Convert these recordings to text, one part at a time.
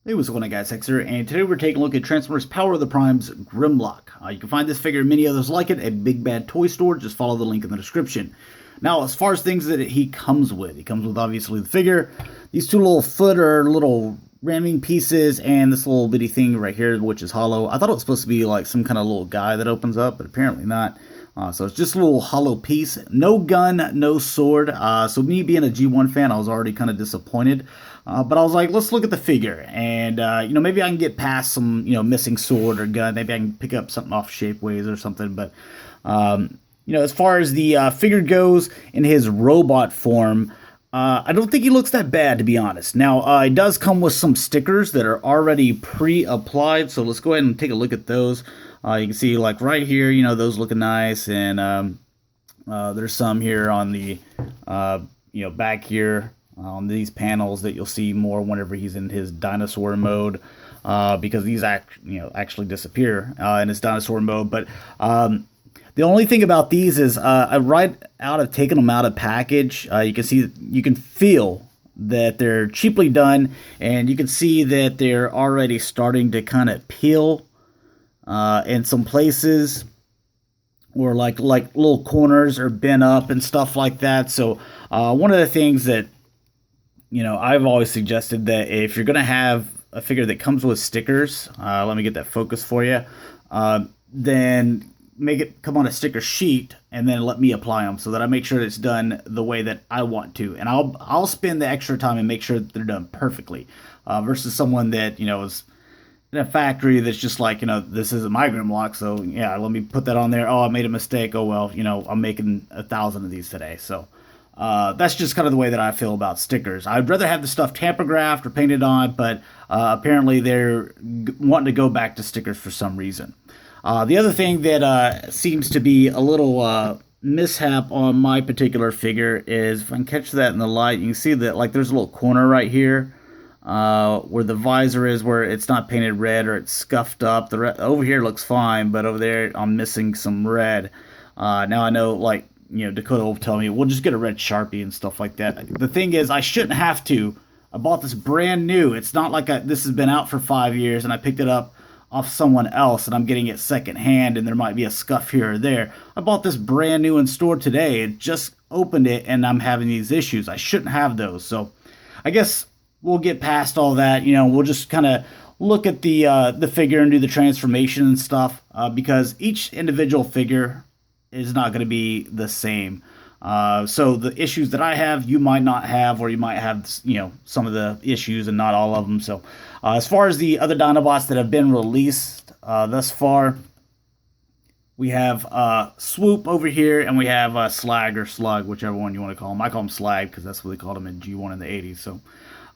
Hey, what's going on, guys? Hex here, and today we're taking a look at Transformers Power of the Prime's Grimlock. You can find this figure and many others like it at Big Bad Toy Store. Just follow the link in the description. Now, as far as things that he comes with obviously the figure, these two little foot or little ramming pieces, and this little bitty thing right here, which is hollow. I thought it was supposed to be like some kind of little guy that opens up, but apparently not. So it's just a little hollow piece. No gun, no sword. So me being a G1 fan, I was already kind of disappointed. But I was like, let's look at the figure. And, maybe I can get past some, missing sword or gun. Maybe I can pick up something off Shapeways or something. But, as far as the figure goes in his robot form, I don't think he looks that bad, to be honest. Now, it does come with some stickers that are already pre-applied. So let's go ahead and take a look at those. You can see, like, right here, those looking nice. And there's some here on the, back here on these panels that you'll see more whenever he's in his dinosaur mode. Because these actually disappear in his dinosaur mode. But the only thing about these is right out of taking them out of package, you can feel that they're cheaply done, and you can see that they're already starting to kind of peel in some places, or like little corners are bent up and stuff like that. So one of the things that I've always suggested, that if you're gonna have a figure that comes with stickers, let me get that focus for you, then make it come on a sticker sheet and then let me apply them, so that I make sure it's done the way that I want to, and I'll spend the extra time and make sure that they're done perfectly, versus someone that is in a factory that's just like, this isn't my Grimlock, so yeah, let me put that on there. Oh, I made a mistake. Oh well, I'm making 1,000 of these today. So that's just kind of the way that I feel about stickers. I'd rather have the stuff tamper graphed or painted on, but apparently they're wanting to go back to stickers for some reason. The other thing that seems to be a little mishap on my particular figure is, if I can catch that in the light, you can see that, like, there's a little corner right here where the visor is, where it's not painted red, or it's scuffed up. Over here looks fine, but over there I'm missing some red. Now I know, like, Dakota will tell me, we'll just get a red Sharpie and stuff like that. The thing is, I shouldn't have to. I bought this brand new. It's not like this has been out for 5 years and I picked it up off someone else and I'm getting it secondhand and there might be a scuff here or there. I bought this brand new in store today and just opened it, and I'm having these issues. I shouldn't have those. So I guess we'll get past all that. We'll just kind of look at the figure and do the transformation and stuff, because each individual figure is not going to be the same. So the issues that I have, you might not have, or you might have, some of the issues and not all of them. So as far as the other Dinobots that have been released thus far, we have Swoop over here, and we have Slag or Slug, whichever one you want to call them. I call them Slag because that's what they called them in G1 in the 80s. So,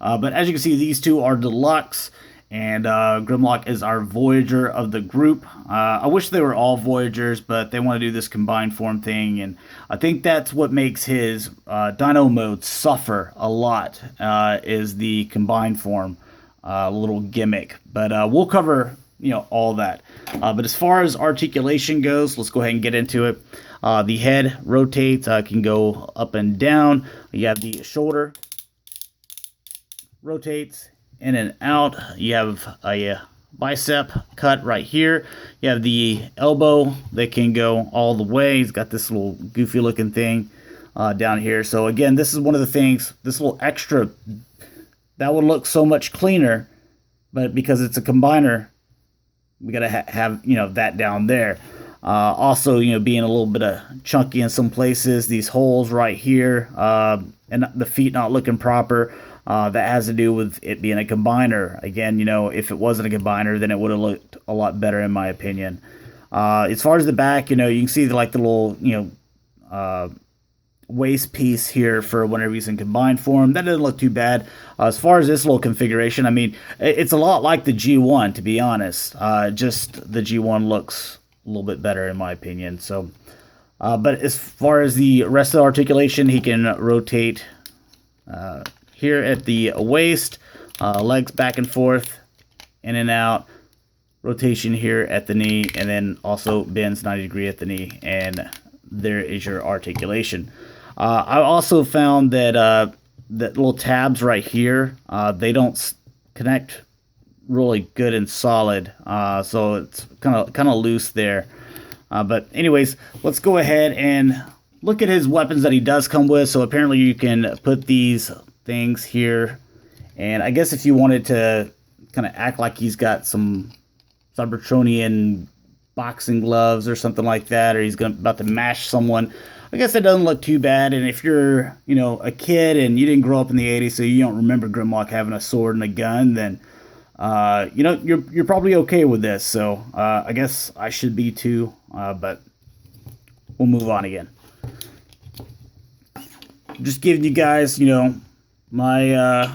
but as you can see, these two are deluxe, and Grimlock is our Voyager of the group. I wish they were all Voyagers, but they want to do this combined form thing, and I think that's what makes his Dino mode suffer a lot, is the combined form little gimmick. But we'll cover all that. But as far as articulation goes, let's go ahead and get into it. The head rotates, can go up and down. You have the shoulder rotates in and out. You have a bicep cut right here. You have the elbow that can go all the way. He's got this little goofy looking thing down here. So again, this is one of the things, this little extra that would look so much cleaner, but because it's a combiner, we gotta have that down there. Also, being a little bit of chunky in some places, these holes right here, and the feet not looking proper. That has to do with it being a combiner. Again, if it wasn't a combiner, then it would have looked a lot better, in my opinion. As far as the back, you can see the little, waist piece here for whenever he's in combined form. That doesn't look too bad. As far as this little configuration, I mean, it's a lot like the G1, to be honest. Just the G1 looks a little bit better, in my opinion. So, but as far as the rest of the articulation, he can rotate here at the waist, legs back and forth, in and out, rotation here at the knee, and then also bends 90 degrees at the knee, and there is your articulation. I also found that that little tabs right here, they don't connect really good and solid. So it's kind of loose there. But anyways, let's go ahead and look at his weapons that he does come with. So apparently you can put these things here. And I guess if you wanted to kind of act like he's got some Cybertronian boxing gloves or something like that, or he's about to mash someone, I guess that doesn't look too bad. And if you're, a kid and you didn't grow up in the 80s, so you don't remember Grimlock having a sword and a gun, then, you're probably okay with this. So I guess I should be too, but we'll move on again. Just giving you guys, my,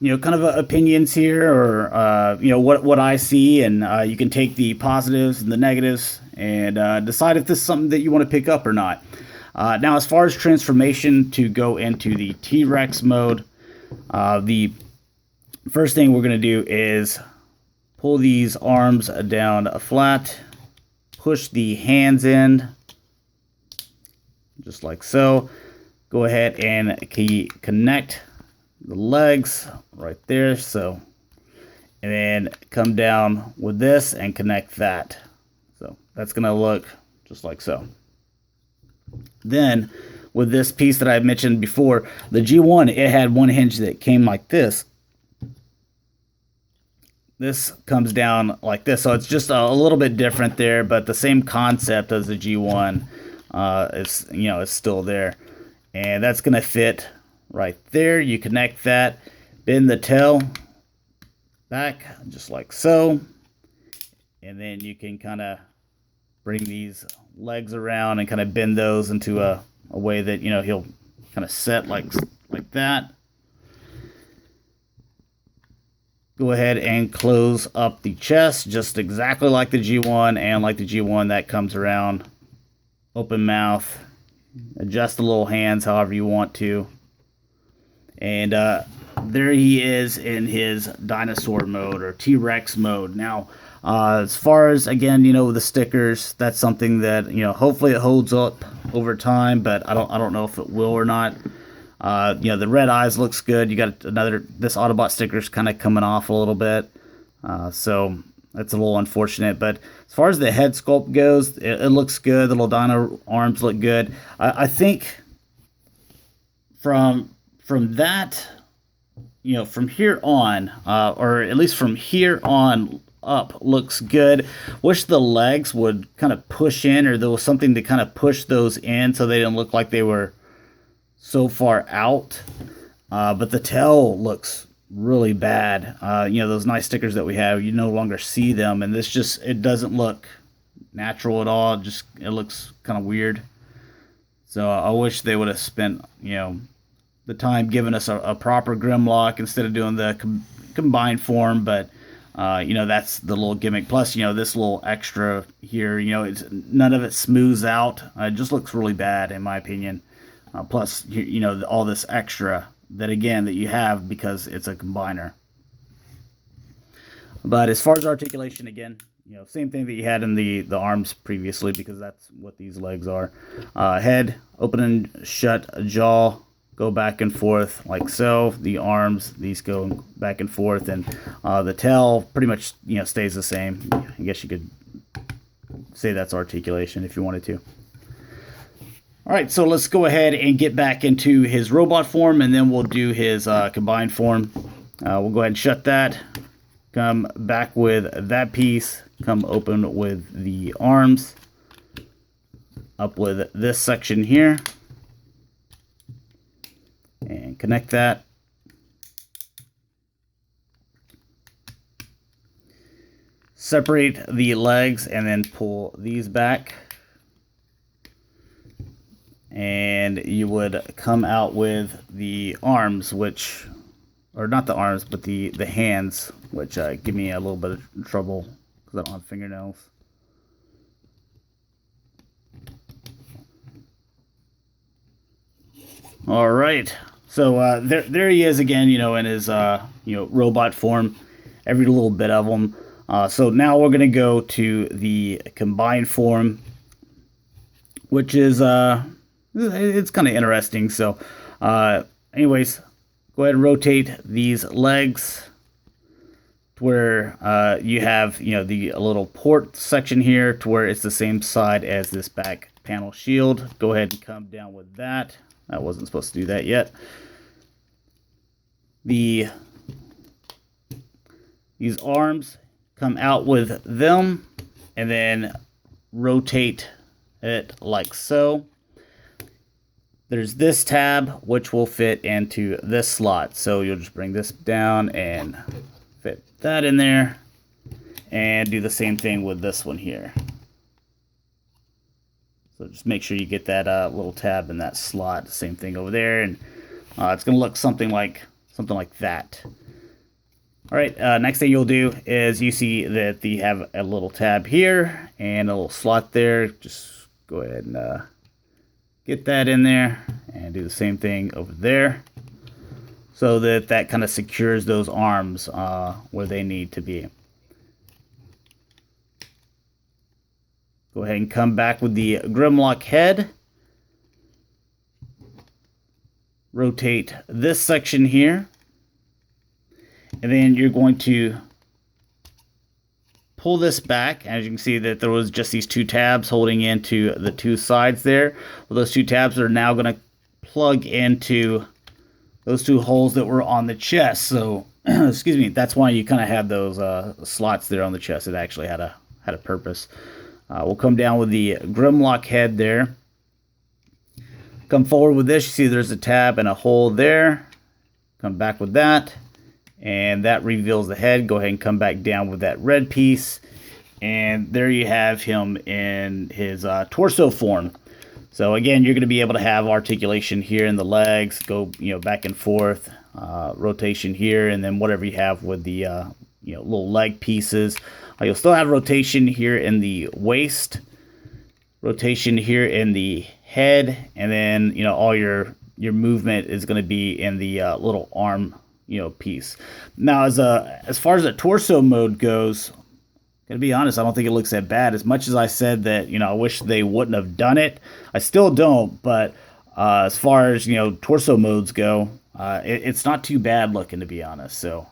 kind of opinions here, or, what I see, and you can take the positives and the negatives and decide if this is something that you want to pick up or not. Now, as far as transformation to go into the T-Rex mode, the first thing we're going to do is pull these arms down flat, push the hands in, just like so. Go ahead and connect the legs right there, so, and then come down with this and connect that. So that's going to look just like so. Then with this piece that I mentioned before, the G1, it had one hinge that came like this. This comes down like this, so it's just a little bit different there, but the same concept as the G1 is still there. And that's going to fit right there. You connect that, bend the tail back just like so, and then you can kind of bring these legs around and kind of bend those into a way that he'll kind of set like that. Go ahead and close up the chest just exactly like the G1, and like the G1 that comes around, open mouth, adjust the little hands however you want to. And there he is in his dinosaur mode, or T-Rex mode. Now, as far as, again, the stickers, that's something that, hopefully it holds up over time, but I don't know if it will or not. The red eyes looks good. You got this Autobot sticker's kind of coming off a little bit. So that's a little unfortunate. But as far as the head sculpt goes, it looks good. The little dino arms look good. I think from that, from here on, or at least from here on up, looks good. Wish the legs would kind of push in, or there was something to kind of push those in so they didn't look like they were so far out. But the tail looks really bad. Those nice stickers that we have, you no longer see them, and it doesn't look natural at all. It looks kind of weird. So I wish they would have spent, the time giving us a proper Grimlock instead of doing the combined form. But that's the little gimmick. Plus, this little extra here, none of it smooths out. It just looks really bad in my opinion. Plus, all this extra that you have because it's a combiner. But as far as articulation, again, same thing that you had in the arms previously, because that's what these legs are. Head, open and shut, jaw, go back and forth like so. The arms, these go back and forth, and the tail pretty much stays the same. I guess you could say that's articulation if you wanted to. All right, so let's go ahead and get back into his robot form, and then we'll do his combined form. We'll go ahead and shut that. Come back with that piece. Come open with the arms. Up with this section here. And connect that. Separate the legs and then pull these back. And you would come out with the arms, which, or not the arms, but the hands, which give me a little bit of trouble because I don't have fingernails. All right, so there he is again, in his robot form, every little bit of him. So now we're gonna go to the combined form, which is it's kind of interesting. So anyways, go ahead and rotate these legs to where you have, you know, the little port section here to where it's the same side as this back panel shield. Go ahead and come down with that. That wasn't supposed to do that yet. These arms come out with them, and then rotate it like so. There's this tab which will fit into this slot, so you'll just bring this down and fit that in there, and do the same thing with this one here. So just make sure you get that little tab in that slot. Same thing over there, and it's going to look something like that. All right, next thing you'll do is you see that they have a little tab here and a little slot there. Just go ahead and get that in there and do the same thing over there, so that kind of secures those arms where they need to be. Go ahead and come back with the Grimlock head. Rotate this section here. And then you're going to pull this back. As you can see that there was just these two tabs holding into the two sides there. Well, those two tabs are now going to plug into those two holes that were on the chest. So, excuse me, that's why you kind of had those slots there on the chest. It actually had a purpose. We'll come down with the Grimlock head there. Come forward with this. You see there's a tab and a hole there. Come back with that. And that reveals the head. Go ahead and come back down with that red piece. And there you have him in his torso form. So again, you're going to be able to have articulation here in the legs. Go, you know, back and forth. Rotation here. And then whatever you have with the you know, little leg pieces. You'll still have rotation here in the waist, rotation here in the head, and then, you know, all your movement is going to be in the little arm, you know, piece. Now, as far as the torso mode goes, gonna be honest, I don't think it looks that bad. As much as I said that, you know, I wish they wouldn't have done it, I still don't. But as far as, you know, torso modes go, it's not too bad looking, to be honest. So.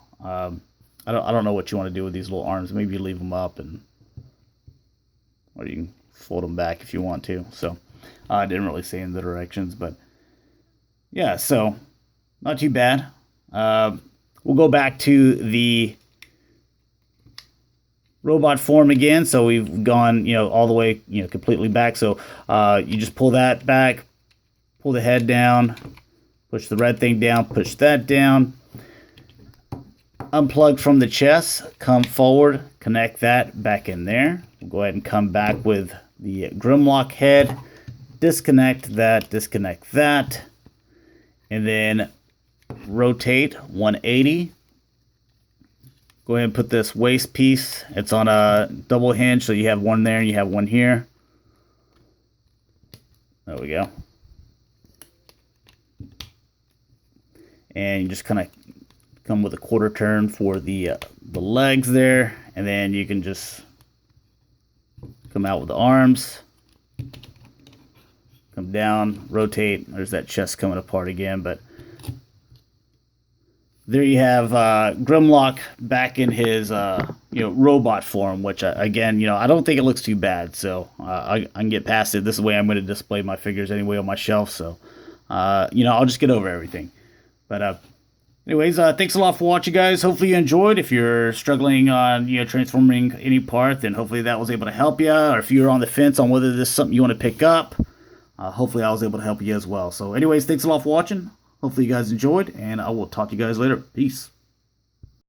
I don't know what you want to do with these little arms. Maybe you leave them up, or you can fold them back if you want to. So I didn't really say in the directions, but yeah, so not too bad. We'll go back to the robot form again. So we've gone, you know, all the way, you know, completely back. So you just pull that back, pull the head down, push the red thing down, push that down. Unplug from the chest, come forward, connect that back in there. We'll go ahead and come back with the Grimlock head, disconnect that, and then rotate 180. Go ahead and put this waist piece. It's on a double hinge, so you have one there and you have one here. There we go. And you just kind of come with a quarter turn for the legs there, and then you can just come out with the arms, come down, rotate. There's that chest coming apart again, but there you have Grimlock back in his you know, robot form, which again, you know, I don't think it looks too bad. So I can get past it. This is the way I'm going to display my figures anyway on my shelf. So you know, I'll just get over everything. But anyways, thanks a lot for watching, guys. Hopefully you enjoyed. If you're struggling on, you know, transforming any part, then hopefully that was able to help you. Or if you're on the fence on whether this is something you want to pick up, hopefully I was able to help you as well. So anyways, thanks a lot for watching. Hopefully you guys enjoyed, and I will talk to you guys later. Peace.